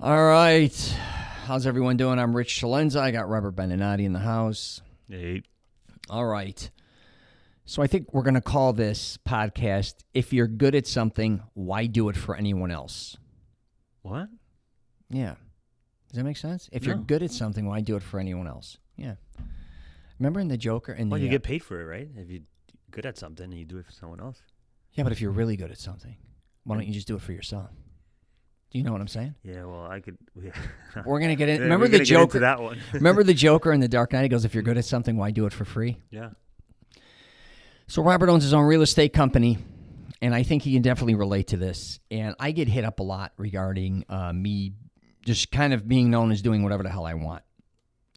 All right. How's everyone doing? I'm Rich CELENZA. I got Robert Benenati in the house. Hey. All right. So I think we're going to call this podcast, If You're Good at Something, Why Do It for Anyone Else? What? Yeah. Does that make sense? If you're No. good at something, why do it for anyone else? Yeah. Remember in the Joker? Well, you get paid for it, right? If you're good at something and you do it for someone else. Yeah, but if you're really good at something, why don't you just do it for yourself? Do you know what I'm saying? Yeah, well, I could. Yeah. We're going to get in. Yeah, Remember we're the gonna get into Joker? that one. Remember the Joker in The Dark Knight? He goes, if you're good at something, why do it for free? Yeah. So Robert owns his own real estate company, and I think he can definitely relate to this. And I get hit up a lot regarding me just kind of being known as doing whatever the hell I want.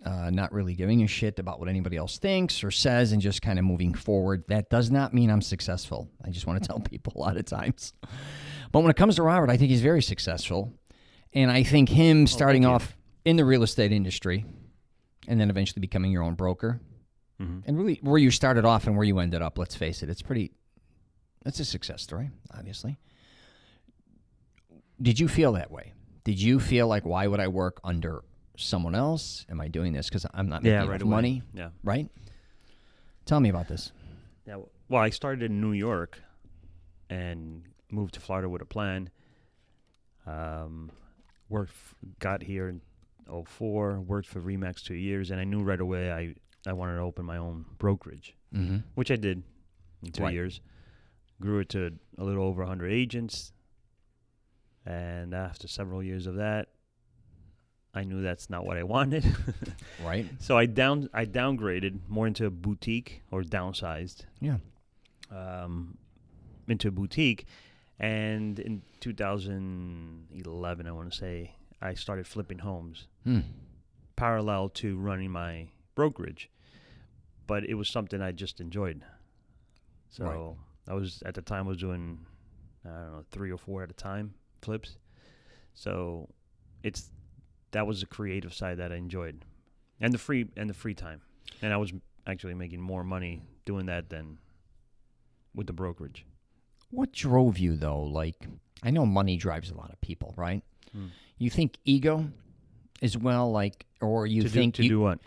Not really giving a shit about what anybody else thinks or says and just kind of moving forward. That does not mean I'm successful. I just want to tell people a lot of times. But when it comes to Robert, I think he's very successful. And I think him starting off in the real estate industry and then eventually becoming your own broker, and really where you started off and where you ended up, let's face it, it's a success story, obviously. Did you feel that way? Did you feel like, why would I work under someone else? Am I doing this because I'm not making enough money? Yeah. Right? Tell me about this. Yeah. Well, I started in New York and moved to Florida with a plan. Got here in 2004, worked for Remax 2 years, and I knew right away I wanted to open my own brokerage, which I did in 2 years. Grew it to a little over 100 agents. And after several years of that, I knew that's not what I wanted. Right. So I downgraded more into a boutique, or downsized. Yeah. Into a boutique. And in 2011, I want to say, I started flipping homes parallel to running my brokerage. But it was something I just enjoyed. So I was doing, I don't know, 3 or 4 at a time. Flips. So that was the creative side that I enjoyed, and the free time, and I was actually making more money doing that than with the brokerage. What drove you though? Like, I know money drives a lot of people, right? You think ego as well, like, or you think to do what?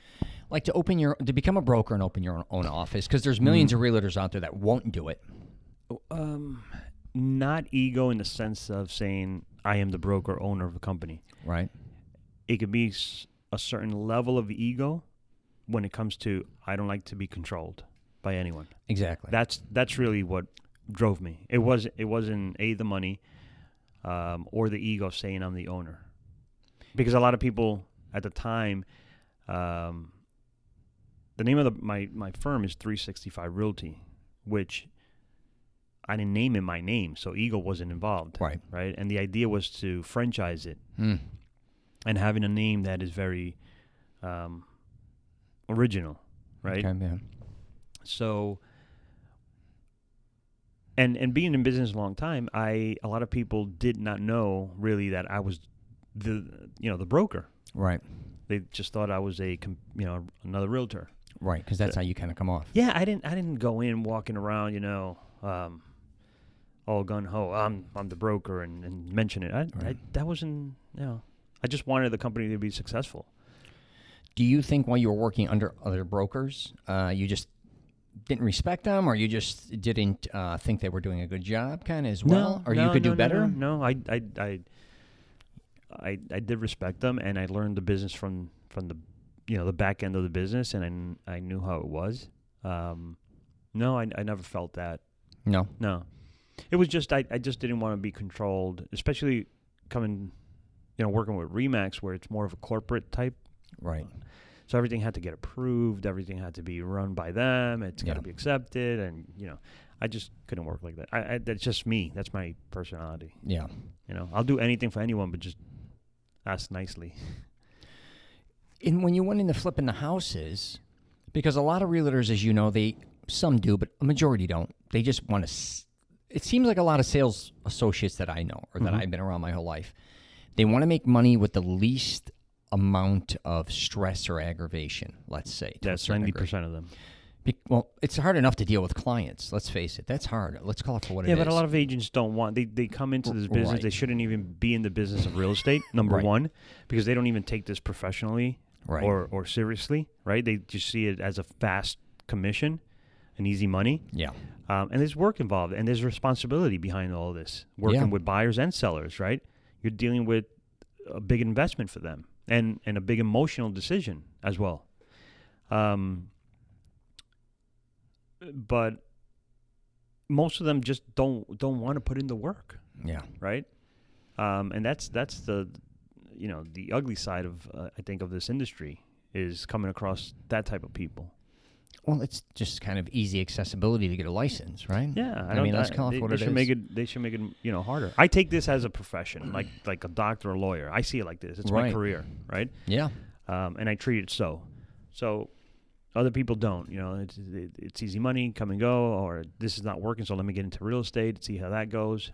Like to become a broker and open your own office, because there's millions of realtors out there that won't do it. Not ego in the sense of saying I am the broker owner of a company. Right. It could be a certain level of ego when it comes to I don't like to be controlled by anyone. Exactly. That's really what drove me. It wasn't the money or the ego saying I'm the owner, because a lot of people at the time, the name of my firm is 365 Realty, which I didn't name in my name, so ego wasn't involved. Right. Right. And the idea was to franchise it and having a name that is very original. Right. Okay, yeah. So, and being in business a long time, a lot of people did not know really that I was the broker. Right. They just thought I was another realtor. Right. Because that's how you kind of come off. Yeah. I didn't go in walking around, all gun ho, I'm the broker and mention it. That wasn't, I just wanted the company to be successful. Do you think while you were working under other brokers, you just didn't respect them, or you just didn't think they were doing a good job kind of as well? Or you could do better? No, I did respect them, and I learned the business from the, the back end of the business, and I knew how it was. No, I never felt that. No. It was just I just didn't want to be controlled, especially working with Remax, where it's more of a corporate type. Right. So everything had to get approved. Everything had to be run by them. It's got to be accepted, and I just couldn't work like that. That's just me. That's my personality. Yeah. I'll do anything for anyone, but just ask nicely. And when you went into flipping the houses, because a lot of realtors, as you know, some do, but a majority don't. They just want to. It seems like a lot of sales associates that I know, or that I've been around my whole life, they want to make money with the least amount of stress or aggravation, let's say. That's 90% of them. Well, it's hard enough to deal with clients. Let's face it. That's hard. Let's call it for what it is. Yeah, but a lot of agents don't want. They come into this business. Right. They shouldn't even be in the business of real estate. Number Right. one, because they don't even take this professionally Right. or seriously. Right? They just see it as a fast commission, and easy money. Yeah. And there's work involved, and there's responsibility behind all this. Working with buyers and sellers. Right? You're dealing with a big investment for them, and a big emotional decision as well. But most of them just don't want to put in the work. Yeah. Right? And that's the the ugly side of I think of this industry is coming across that type of people. Well, it's just kind of easy accessibility to get a license, right? Yeah, I mean, let's call it what it is. They should make it harder. I take this as a profession, like a doctor or a lawyer. I see it like this. It's my career, right? Yeah. And I treat it so. So other people don't. It's easy money, come and go, or this is not working, so let me get into real estate, see how that goes.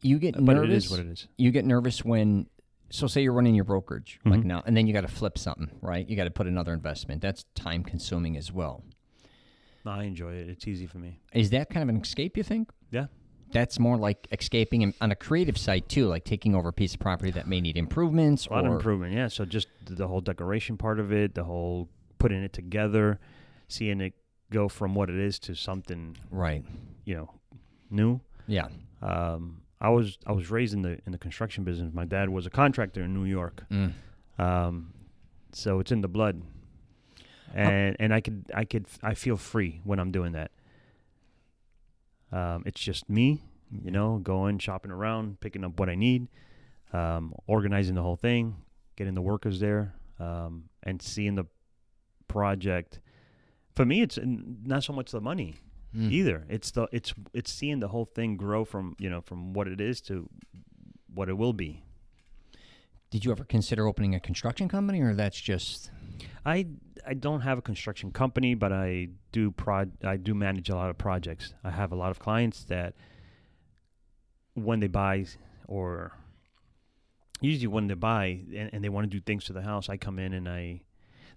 You get nervous. But it is what it is. You get nervous when, so say you're running your brokerage like now, and then you got to flip something, right? You got to put another investment. That's time consuming as well. No, I enjoy it. It's easy for me. Is that kind of an escape, you think? Yeah. That's more like escaping on a creative side too, like taking over a piece of property that may need improvements. A lot of improvement, yeah. So just the whole decoration part of it, the whole putting it together, seeing it go from what it is to something, right? New. Yeah. I was raised in the construction business. My dad was a contractor in New York, so it's in the blood, and I feel free when I'm doing that. It's just me, going shopping around, picking up what I need, organizing the whole thing, getting the workers there, and seeing the project. For me, it's not so much the money. Either it's seeing the whole thing grow from what it is to what it will be. Did you ever consider opening a construction company, or that's just? I don't have a construction company, but I do manage a lot of projects. I have a lot of clients that when they buy, or usually when they buy and they want to do things to the house, I come in and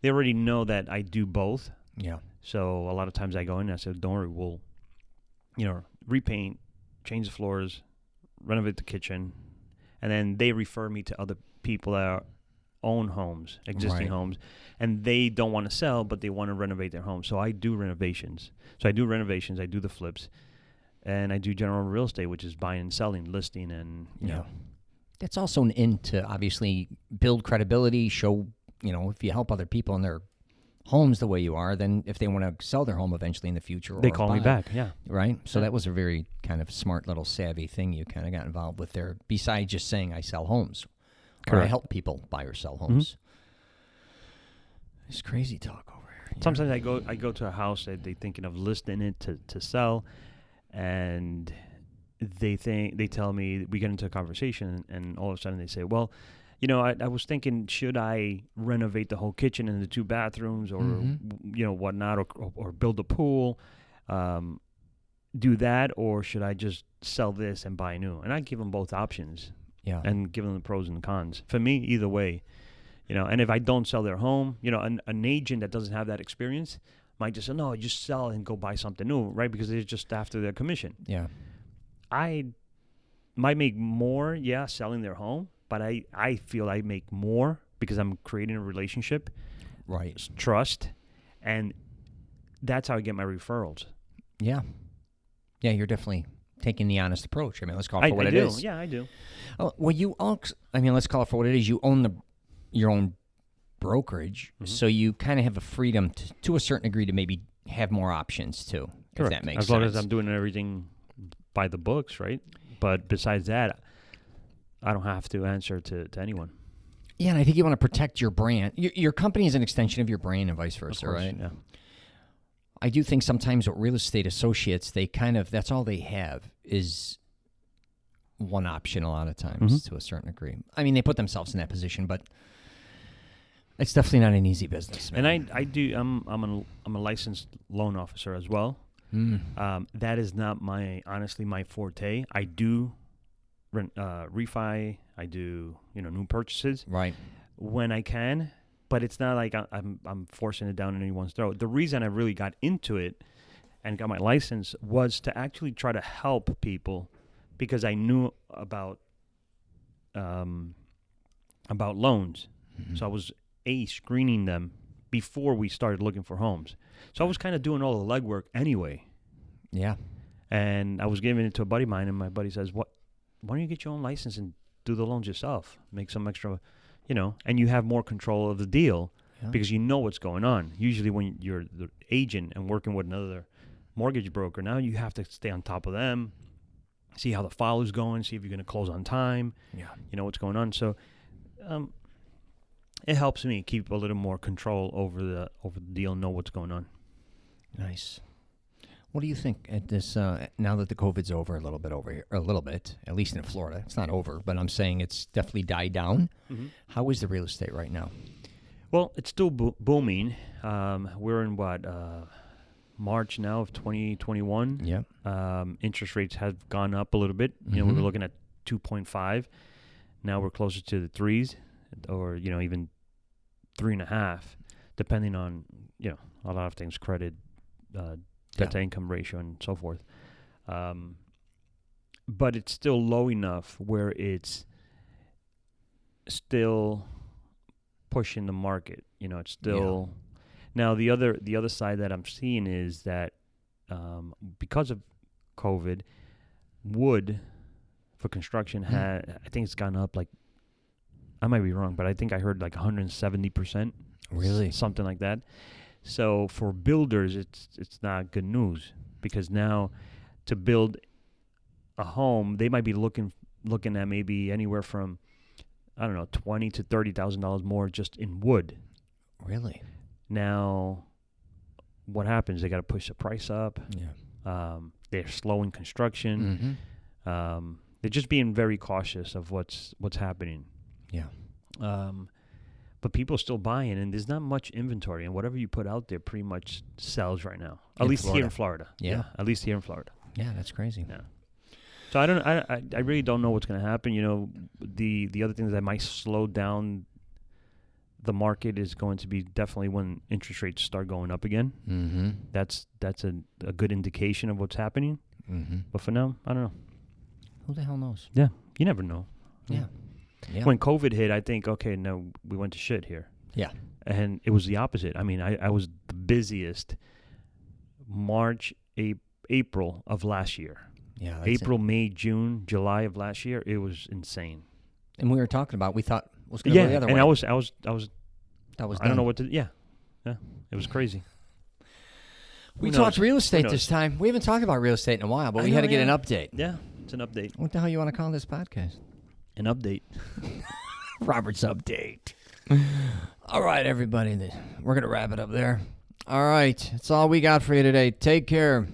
they already know that I do both. Yeah. So a lot of times I go in and I say, don't worry, we'll, repaint, change the floors, renovate the kitchen. And then they refer me to other people that own homes, existing homes, and they don't want to sell, but they want to renovate their home. So I do renovations. I do the flips, and I do general real estate, which is buying and selling, listing, and, That's also an in to obviously build credibility, show, if you help other people in their homes the way you are, then if they want to sell their home eventually in the future, they call me back. Yeah. Right. So that was a very kind of smart little savvy thing you kind of got involved with there, besides just saying I sell homes. Or I help people buy or sell homes. It's crazy talk over here. Sometimes I go to a house that they're thinking of listing it to sell, and they tell me, we get into a conversation, and all of a sudden they say, well, I was thinking, should I renovate the whole kitchen and the 2 bathrooms, or whatnot, or build a pool, do that, or should I just sell this and buy new? And I give them both options, and give them the pros and the cons. For me, either way, and if I don't sell their home, an agent that doesn't have that experience might just say, no, just sell and go buy something new, right? Because they're just after their commission. Yeah. I might make more, selling their home, but I feel I make more because I'm creating a relationship, right? Trust, and that's how I get my referrals. Yeah. Yeah, you're definitely taking the honest approach. I mean, let's call it for what it is. Yeah, I do. Oh, well, let's call it for what it is. You own your own brokerage, so you kind of have a freedom to a certain degree to maybe have more options too. Correct. If that makes sense. As long as I'm doing everything by the books, right? But besides that, I don't have to answer to anyone. Yeah, and I think you want to protect your brand. Your company is an extension of your brand and vice versa, of course, right? Yeah. I do think sometimes with real estate associates, they that's all they have is one option a lot of times to a certain degree. I mean, they put themselves in that position, but it's definitely not an easy business, man. And I do, I'm a licensed loan officer as well. That is not honestly my forte. I do refi, I do, new purchases. Right. When I can, but it's not like I'm forcing it down anyone's throat. The reason I really got into it and got my license was to actually try to help people, because I knew about loans. Mm-hmm. So I was screening them before we started looking for homes. So I was kind of doing all the legwork anyway. Yeah. And I was giving it to a buddy of mine, and my buddy says, why don't you get your own license and do the loans yourself? Make some extra, and you have more control of the deal because you know what's going on. Usually when you're the agent and working with another mortgage broker, now you have to stay on top of them, see how the file is going, see if you're going to close on time, you know what's going on. So it helps me keep a little more control over the deal and know what's going on. Nice. What do you think at this, now that the COVID's over a little bit, at least in Florida? It's not over, but I'm saying it's definitely died down. Mm-hmm. How is the real estate right now? Well, it's still booming. We're in March now of 2021. Yeah. Interest rates have gone up a little bit. We were looking at 2.5. Now we're closer to the 3s, or even 3.5, depending on a lot of things, credit, debt to income ratio, and so forth. But it's still low enough where it's still pushing the market. It's still now the other side that I'm seeing is that because of COVID, wood for construction I think it's gone up, like, I might be wrong, but I think I heard like 170%. Really? Something like that. So for builders, it's not good news, because now to build a home, they might be looking at maybe anywhere from, I don't know, $20,000 to $30,000 more just in wood. Really? Now, what happens? They got to push the price up. Yeah. They're slowing construction. Mm-hmm. They're just being very cautious of what's happening. Yeah. But people are still buying, and there's not much inventory, and whatever you put out there pretty much sells right now. At least here in Florida. Yeah. At least here in Florida. Yeah, that's crazy. Yeah. So I really don't know what's going to happen. The other thing that might slow down the market is going to be definitely when interest rates start going up again. Mm-hmm. That's a good indication of what's happening. Mm-hmm. But for now, I don't know. Who the hell knows? Yeah. You never know. Yeah. Yeah. When COVID hit, I think, okay, no, we went to shit here. Yeah. And it was the opposite. I mean, I was the busiest March, April of last year. Yeah. April, May, June, July of last year, it was insane. And we were talking about, we thought it was going to go the other way. And I was. That was. I don't know what to. Yeah. It was crazy. We talked real estate this time. We haven't talked about real estate in a while, but we had to get an update. Yeah, it's an update. What the hell you want to call this podcast? An update. Robert's update. All right, everybody. We're going to wrap it up there. All right. That's all we got for you today. Take care.